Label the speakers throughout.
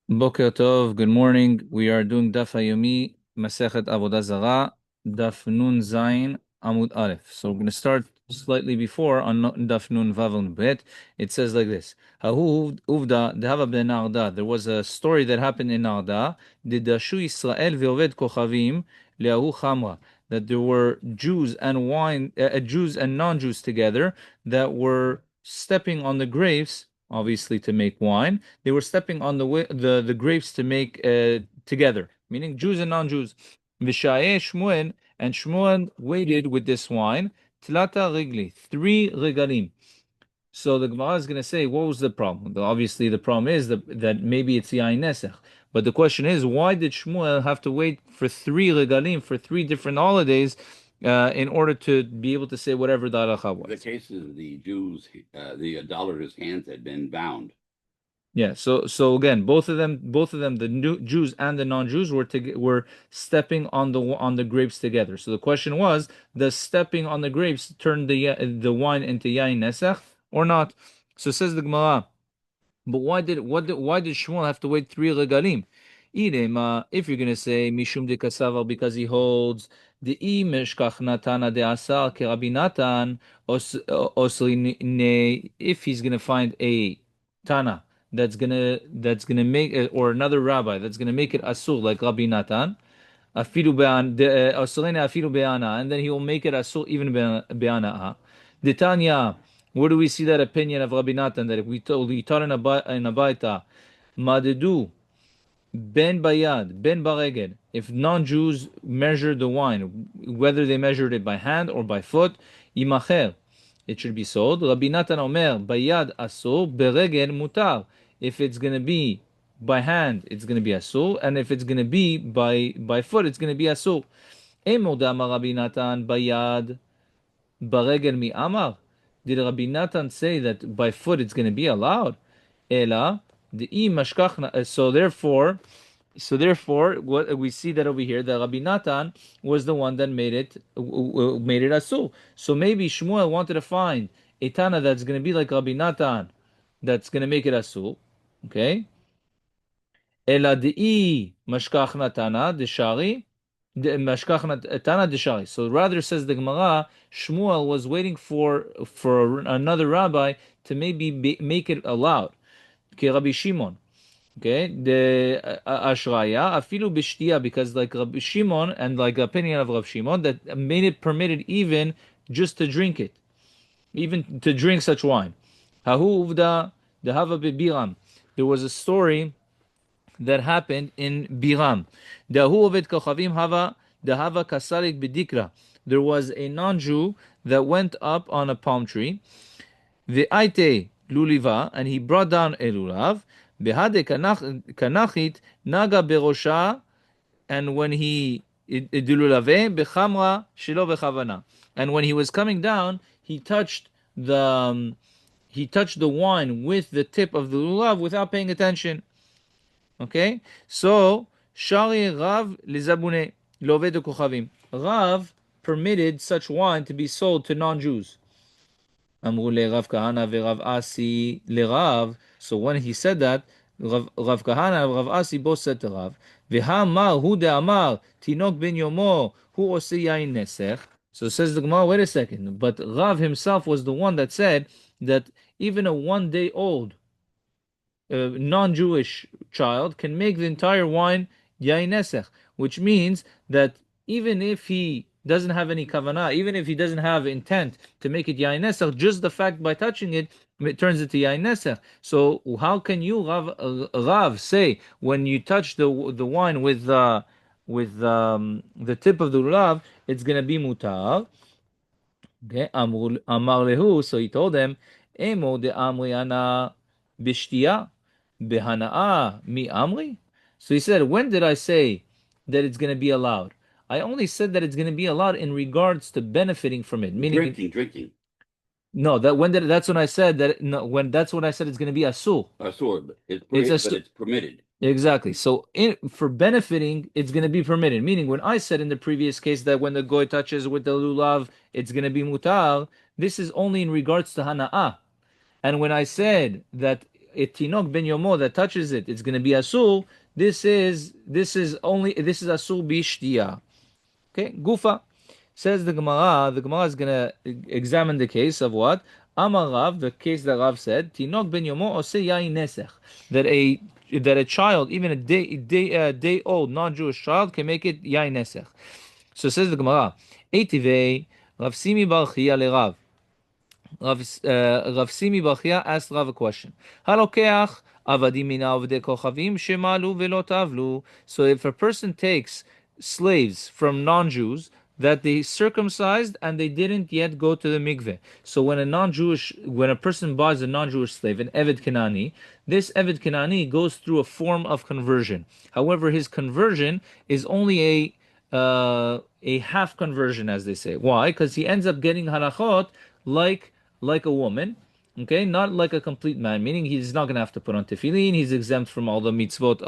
Speaker 1: Boker Tov, good morning. We are doing Daf Yomi, Masechet Avodah Zarah, Daf Nun Zayin, Amud Aleph. So we're going to start slightly before on Daf Nun Vav Bet. It says like this: Hahu Uvda Dehava Ben Arda. There was a story that happened in Arda. Didashu Israel ve'oved kochavim le'ahu chamra. That there were Jews and Jews and non-Jews together that were stepping on the grapes, obviously to make wine. They were stepping on the grapes to make together, meaning Jews and non-Jews. V'sha'eh Shmuel, and Shmuel waited with this wine, tlata rigli, 3 regalim. So the Gemara is going to say, what was the problem? Obviously, the problem is that maybe it's yain nesach. But the question is, why did Shmuel have to wait for 3 regalim, for 3 different holidays, in order to be able to say whatever the halacha was?
Speaker 2: The case is the Jews, the idolaters' hands had been bound.
Speaker 1: Yeah, so again, both of them, the Jews and the non-Jews were stepping on the grapes together. So the question was, does stepping on the grapes turn the wine into yain nesach or not? So says the Gemara, but why did Shmuel have to wait 3 regalim? If you're gonna say mishum de kasavar because he holds the meshkach natana de asar ke Rabbi Natan osri ne, if he's gonna find a Tana that's gonna make it, or another rabbi that's gonna make it asur like Rabbi Natan, afilu osrene afilu be'ana, and then he will make it asur even be'ana. Detanya, where do we see that opinion of Rabbi Natan that if we taught in a baita, madedu ben bayad ben bareged, if non-Jews measured the wine, whether they measured it by hand or by foot, imacher, it should be sold. Rabbi Natan Omer, bayad asur, bereged mutar. If it's going to be by hand, it's going to be asur, and if it's going to be by foot, it's going to be asur. Emodama Rabbi Natan bayad bareged mi amar. Did Rabbi Natan say that by foot it's going to be allowed? Ela the mashkachna. So therefore, what we see that over here, that Rabbi Natan was the one that made it asur. So maybe Shmuel wanted to find a Tana that's going to be like Rabbi Natan, that's going to make it asur. Okay. Ela dei mashkachna Tana deshari, mashkachna Tana deshari. So rather, says the Gemara, Shmuel was waiting for another rabbi to maybe make it allowed. Okay, Rabbi Shimon. Okay, the Ashraya, afilu b'shtiya, because like Rabbi Shimon and like the opinion of Rabbi Shimon that made it permitted even just to drink it, even to drink such wine. Hahu uvda dehava bebiram. There was a story that happened in Biram. Dahu ovet kochavim hava dehava kasarik b'dikra. There was a non-Jew that went up on a palm tree. Ve'aite luliva, and he brought down a lulav. Behade kanachit naga berosha, and when he dilulave bechamra shelo bechavana, and when he was coming down, he touched the wine with the tip of the lulav without paying attention. Okay, so shari Rav lizabune loved kochavim. Rav permitted such wine to be sold to non-Jews. Amru le Rav Kahana veRav Asi le Rav. So when he said that, Rav Kahana and Rav Asi both said to Rav, V'hamar hu de'amar tinok ben yomo hu ose yain nesech. So says the Gemara, wait a second, but Rav himself was the one that said that even a 1 day old non-Jewish child can make the entire wine yain nesech, which means that even if he doesn't have any kavanah, even if he doesn't have intent to make it yain nesech, just the fact by touching it, it turns it to yain nesech. So how can you, Rav, say when you touch the wine with the tip of the lulav, it's going to be mutar? Okay, Amar lehu. So he told them, Emo de amri ana bishtiya behana'a mi amri. So he said, when did I say that it's going to be allowed? I only said that it's going to be allowed in regards to benefiting from it, meaning
Speaker 2: Drinking.
Speaker 1: no. That's when I said that. No, that's when I said it's going to be asul.
Speaker 2: Asur,
Speaker 1: It's
Speaker 2: but it's permitted.
Speaker 1: exactly. So for benefiting, it's going to be permitted. Meaning, when I said in the previous case that when the goy touches with the lulav, it's going to be mutar, this is only in regards to hana'ah. And when I said that tinok ben yomo that touches it, it's going to be asul. This is asul bishtiya. Okay, gufa. Says the Gemara is going to examine the case of what? Amar Rav, the case that Rav said, Tinok ben yomo ose yain nesech, that a child, even a day old non-Jewish child, can make it yain nesech. So says the Gemara, Eitivei Rav Simi bar Chia le Rav. Rav Simi bar Chia asked Rav a question. Halokeach avadim mina avdei kochavim shemalu velo tavlu. So if a person takes slaves from non-Jews that they circumcised and they didn't yet go to the mikveh. So when a person buys a non-Jewish slave, an Eved Kenani, this Eved Kenani goes through a form of conversion. However, his conversion is only a half conversion, as they say. Why? Because he ends up getting halachot like a woman. Okay, not like a complete man, meaning he's not going to have to put on tefillin. He's exempt from all the mitzvot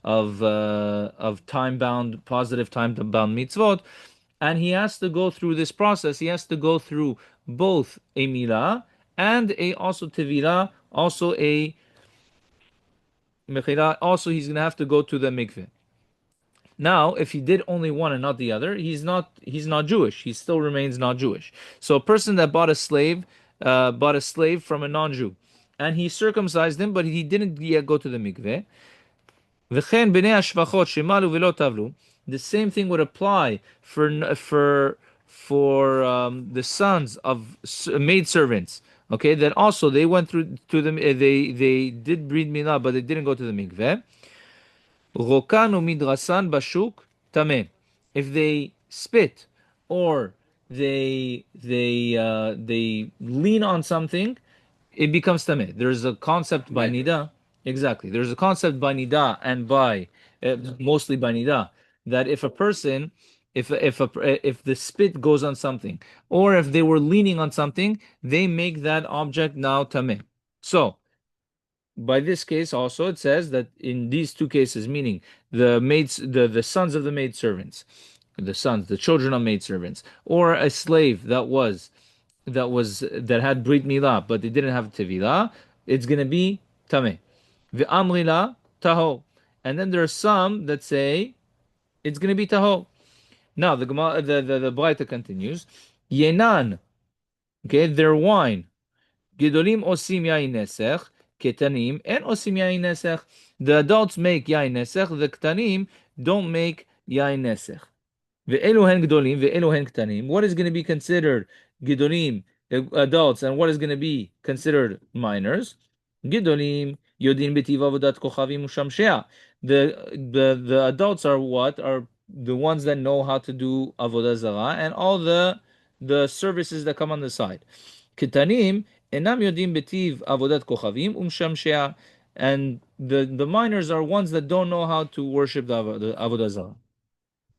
Speaker 1: of time bound, positive time bound mitzvot, and he has to go through this process. He has to go through both a milah and a also tevilah, also a mechila. Also, he's going to have to go to the mikveh. Now, if he did only one and not the other, he's not Jewish. He still remains not Jewish. So a person that bought a slave from a non-Jew, and he circumcised him, but he didn't yet go to the mikveh. V'chen b'nei hashvachot shemalu v'lo tavlu. The same thing would apply for the sons of maid servants. Okay, that also they went through to them. They did brit milah, but they didn't go to the mikveh. Rokan umidrasan bashuk tameh. If they spit or they lean on something, it becomes tameh. There's a concept by nida. Exactly. There's a concept by nida and by mostly by nida that if a person if the spit goes on something or if they were leaning on something, they make that object now tameh. So by this case also it says that in these two cases, meaning the sons of the maid servants, the children of maid servants, or a slave that had brit milah but they didn't have tevilah, it's going to be tameh. V'amrila taho, and then there are some that say it's going to be taho. Now the Gemara, the Braita continues, yenan, okay, their wine. Gidolim osim yain nesech, ketanim en osim yain nesech. The adults make yain nesech, the ketanim don't make yain nesech. Ve'elu hen gdolim, ve'elu hen ketanim. What is going to be considered gidolim, adults, and what is going to be considered minors? Gidolim yodin b'tiv avodat kochavim ushamshea. The adults are what? Are the ones that know how to do avodah zarah and all the services that come on the side. Ketanim enam yodim betiv avodat kochavim umshamshea, and the minors are ones that don't know how to worship the avodah zarah.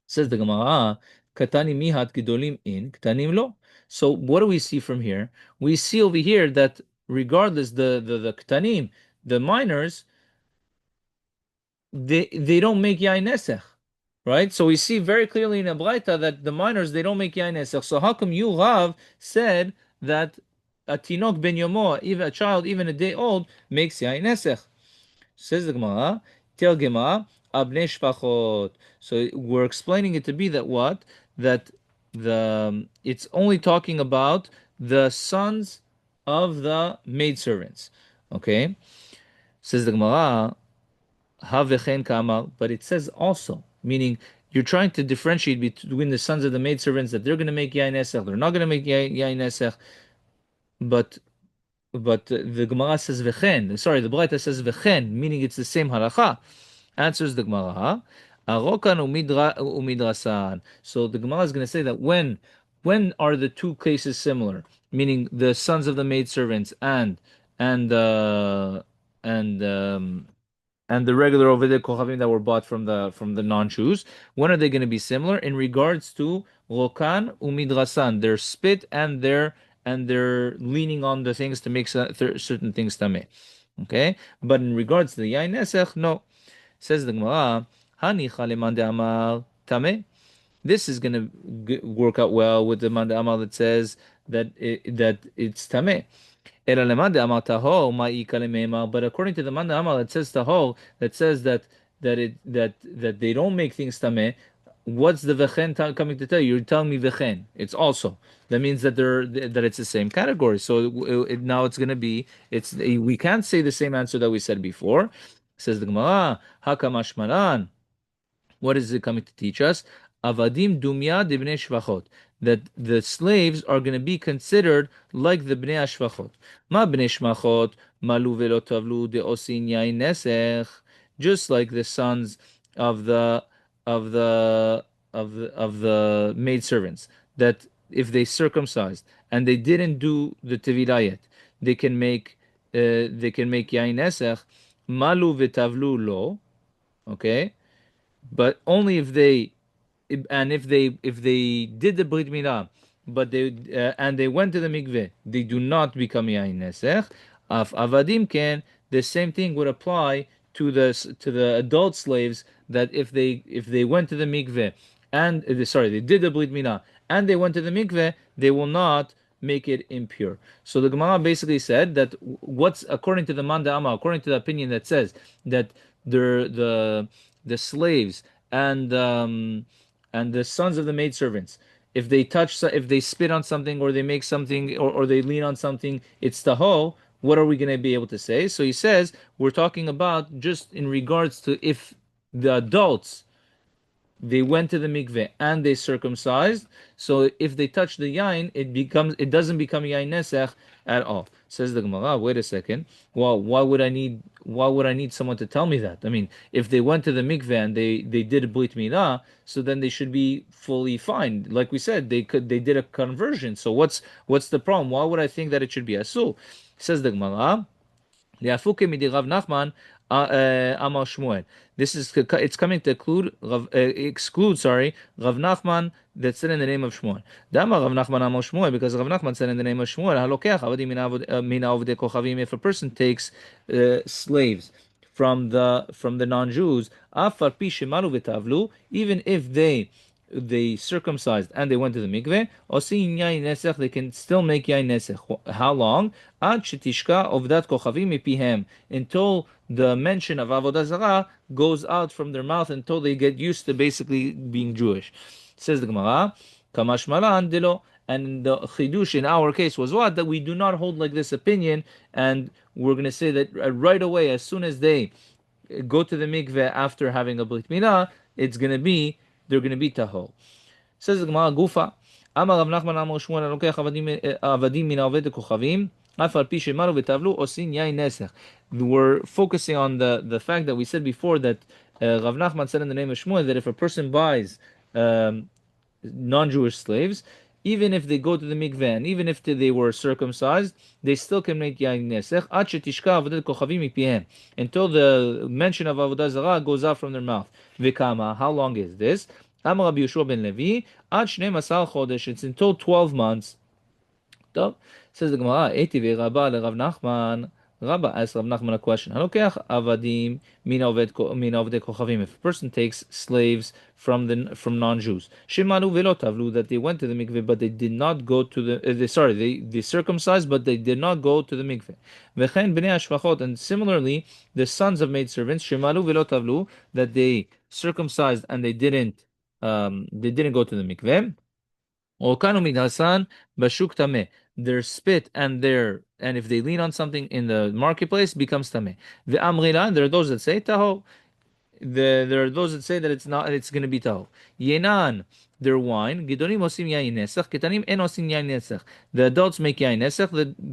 Speaker 1: Says the Gemara, Katani mihat gidolim in, ktanim lo. So what do we see from here? We see over here that regardless the ktanim, the minors, they don't make yain nesech, right? So we see very clearly in a Braita that the minors they don't make yain nesech. So how come you Rav said that a tinok ben yomo, even a child, even a day old, makes yain nesech? Says the Gemara, Tel Gemara, Abnei Shpachot. So we're explaining it to be that what? That it's only talking about the sons of the maidservants. Okay? Says the Gemara, Havechen Kamal, but it says also, meaning you're trying to differentiate between the sons of the maidservants that they're going to make yain nesech, they're not going to make yain nesech, but the Gemara says v'chen. Sorry, the Braita says v'chen, meaning it's the same halacha. Answers the Gemara, arokan umidrasan. So the Gemara is going to say that when are the two cases similar? Meaning the sons of the maidservants and and the regular Ovidic Kochavim that were bought from the non-Jews. When are they going to be similar in regards to Rokan umidrasan, their spit and their leaning on the things to make certain things tameh. Okay, but in regards to the yain nesech, no. Says the Gemara, Hani chaleman de'amal tameh. This is going to work out well with the man de'amal that says that it's tameh. Ela lemande amal taho ma'ika lemema. But according to the man amal, it says taho, that says that they don't make things tameh. What's the vechen coming to tell you? You're telling me vechen. It's also. That means that it's the same category. So now it's going to be we can't say the same answer that we said before. Says the Gemara, Hakamash malan. What is it coming to teach us? Avadim dumya de bnei shvachot. That the slaves are going to be considered like the bnei shvachot. Ma bnei shvachot malu velo tavlu de osin yain nesech. Just like the sons of the of the of the maid servants, that if they circumcised and they didn't do the tevilah yet, they can make yain nesech. Malu v'tavlu lo. Okay, but only if they did the brit milah, but they went to the mikveh, they do not become yain nesech. Af avadim can, the same thing would apply to the adult slaves, that if they went to the mikveh and sorry, they did the brit milah and they went to the mikveh, they will not make it impure. So the Gemara basically said that what's according to the Manda Amma, according to the opinion that says that the slaves and the sons of the maidservants, if they spit on something, or they make something, or they lean on something, it's taho. What are we going to be able to say? So he says we're talking about just in regards to if the adults, they went to the mikveh and they circumcised. So if they touch the yain, it doesn't become yain nesech at all. Says the Gemara, wait a second. Well, why would I need someone to tell me that? I mean, if they went to the mikveh and they did a brit milah, so then they should be fully fine. Like we said, they did a conversion. So what's the problem? Why would I think that it should be asul? Says the Gemara, Le'afuke midi Rav Nachman Amar Shmuel. It's coming to exclude Rav Nachman that said in the name of Shmuel. Dama Rav Nachman Amar Shmuel, because Rav Nachman said in the name of Shmuel, Halokech avadi mina avdei kochavim. If a person takes slaves from the non-Jews, afar pi shemalu v'tavlu, even if they circumcised and they went to the mikveh, osin yain nesech, they can still make yain nesech. How long? Ad shetishka ovdat kochavim mipihem, until the mention of Avodah Zarah goes out from their mouth, until they get used to basically being Jewish. Says the Gemara, Kamash malan dilo. And the chidush in our case was what? That we do not hold like this opinion, and we're going to say that right away, as soon as they go to the mikveh after having a brit milah, they're going to be taho. Says the Gemara, Gufa, Amar Rav Nachman Amar Shmuel, Alokech avadim min aved kochavim, af al pi shemaru v'tavlu osin yain nesech. We're focusing on the fact that we said before that Rav Nachman said in the name of Shmuel that if a person buys non-Jewish slaves, even if they go to the mikveh, and even if they were circumcised, they still can make yain nesech ad shetishka avodat kochavim mipihem, until the mention of avodah zarah goes out from their mouth. V'kama, how long is this? Amar Rabbi Yeshua ben Levi, ad shnei masar chodesh, it's until 12 months. Top. Says the Gemara, Eti ve'Rabba leRav Nachman. Rabba asked Rav Nachman a question. Halokech avadim min avdei kochavim. If a person takes slaves from non-Jews, shemanu velo tavlu, that they went to the mikveh but they did not go to they circumcised but they did not go to the mikveh. V'chein bnei hashvachot, and similarly the sons of maidservants, shemanu velo tavlu, that they circumcised and they didn't go to the mikveh. Okanu midhasan bashuk tameh. Their spit and if they lean on something in the marketplace becomes tameh. The amrila, there are those that say taho. There are those that say that it's not. It's going to be taho. Yenan, their wine. Gidonim osim yain nesach. Ketanim en osim yain nesach. The adults make yain nesach.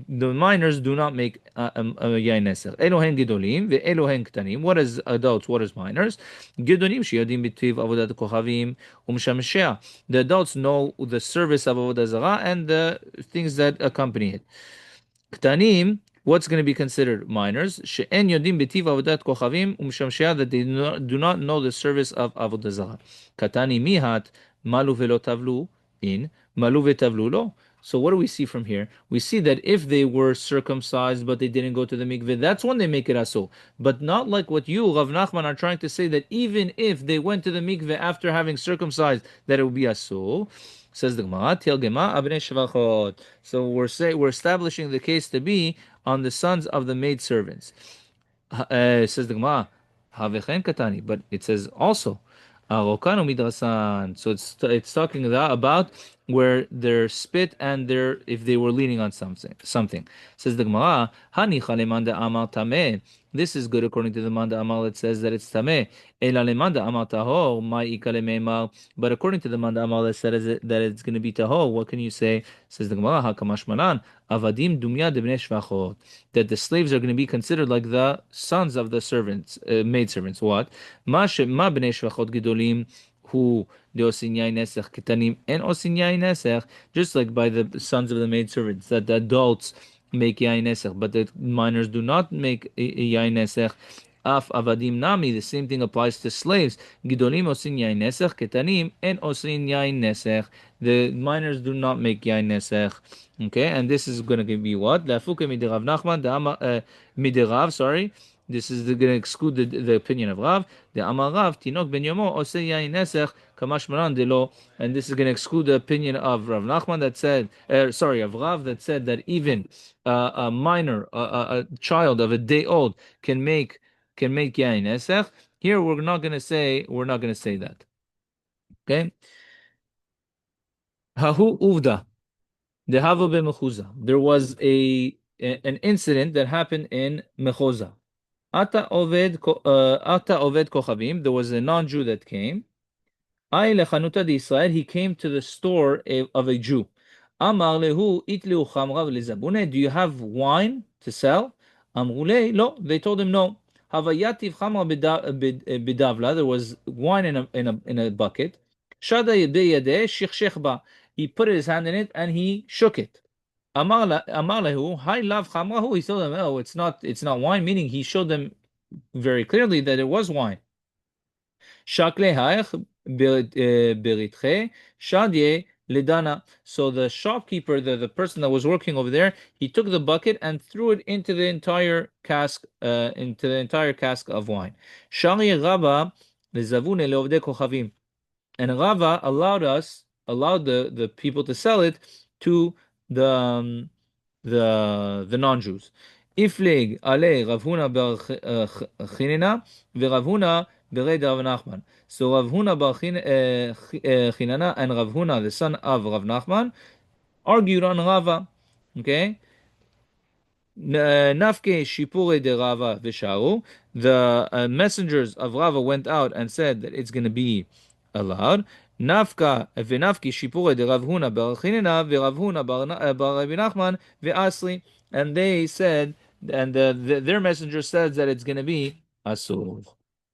Speaker 1: The minors do not make yain nesach. Elohen gidolim ve elohen ketanim. What is adults? What is minors? Gidonim sheyadim b'tiv avodat kochavim umshamshea. The adults know the service of avodah zarah and the things that accompany it. Ketanim, what's going to be considered minors? She'en yodim b'tiv avodat kochavim umshamshea, that they do not know the service of avodah zarah. Katani mihat malu velo tavlu in malu vetavlu lo. So what do we see from here? We see that if they were circumcised but they didn't go to the mikveh, that's when they make it asur. But not like what you, Rav Nachman, are trying to say that even if they went to the mikveh after having circumcised, that it would be asur. Says the Gemara, Tel Gema Abnei Shvachot. So we're establishing the case to be on the sons of the maid servants. Says the Gemara, Havechen Katani, but it says also. Arokanu midrasan. So it's talking about where their spit and their if they were leaning on something. Says the Gemara, Hani chalemanda amal tameh. This is good according to the Manda Amal. It says that it's tameh. Ela lemanda amal tahor mai ikale. But according to the Manda Amal, it says that it's going to be tahor. What can you say? Says the Gemara, Hakamashmalan avadim dumya debnei shvachot. That the slaves are going to be considered like the sons of the servants, maidservants. What? Ma bnei shvachot gedolim who de osin yain nesech ketanim and osin yain nesech, just like by the sons of the maidservants, that the adults make yain nesech, but the minors do not make yain nesech. Af avadim nami, the same thing applies to slaves. Gidolim osin yain nesech, ketanim and osin yain nesech. The minors do not make yain nesech. Okay, and this is going to be what? Lafuke midirav Nachman, midirav, sorry. This is going to exclude the opinion of Rav. The Amar Rav, Tinok ben Yomo, Ose Yain Nesech, Kamash Maran Delo. And this is going to exclude the opinion of Rav Nachman that said, of Rav that said that even a minor, a child of a day old can make Yain Nesech. Here we're not going to say that. Okay? Hahu Uvda. There was an incident that happened in Mechoza. Ata Oved Kochavim. There was a non-Jew that came. Ay lechanuta de Israel. He came to the store of a Jew. Amar lehu itliu chamra v'lezabune. Do you have wine to sell? Amrule lo. They told him no. Havayativ chamra bidavla. There was wine in a bucket. Shada yedei yedeh shichshech ba. He put his hand in it and he shook it. Amar lehu hay lav chamrahu. He told them, oh, it's not wine. Meaning he showed them very clearly that it was wine. Shakle haich beritche shadye ledana. So the shopkeeper, the person that was working over there, he took the bucket and threw it into the entire cask of wine. Shari Rabba lezavune leovdei kochavim. And Rava allowed the people to sell it to the non-Jews. Ifleg ale Rav Huna bar Chinena veRav Huna bered Rav Nachman. So Rav Huna bar Chinena and Rav Huna, the son of Rav Nachman, argued on Rava. Okay. Nafke shipure de Rava v'sharu. The messengers of Rava went out and said that it's going to be allowed. Nafka v'nafki shipure de Rav Huna bar Chinena veRav Huna bar Rabbi Nachman ve'asli. And they said, and their messenger says that it's going to be asur.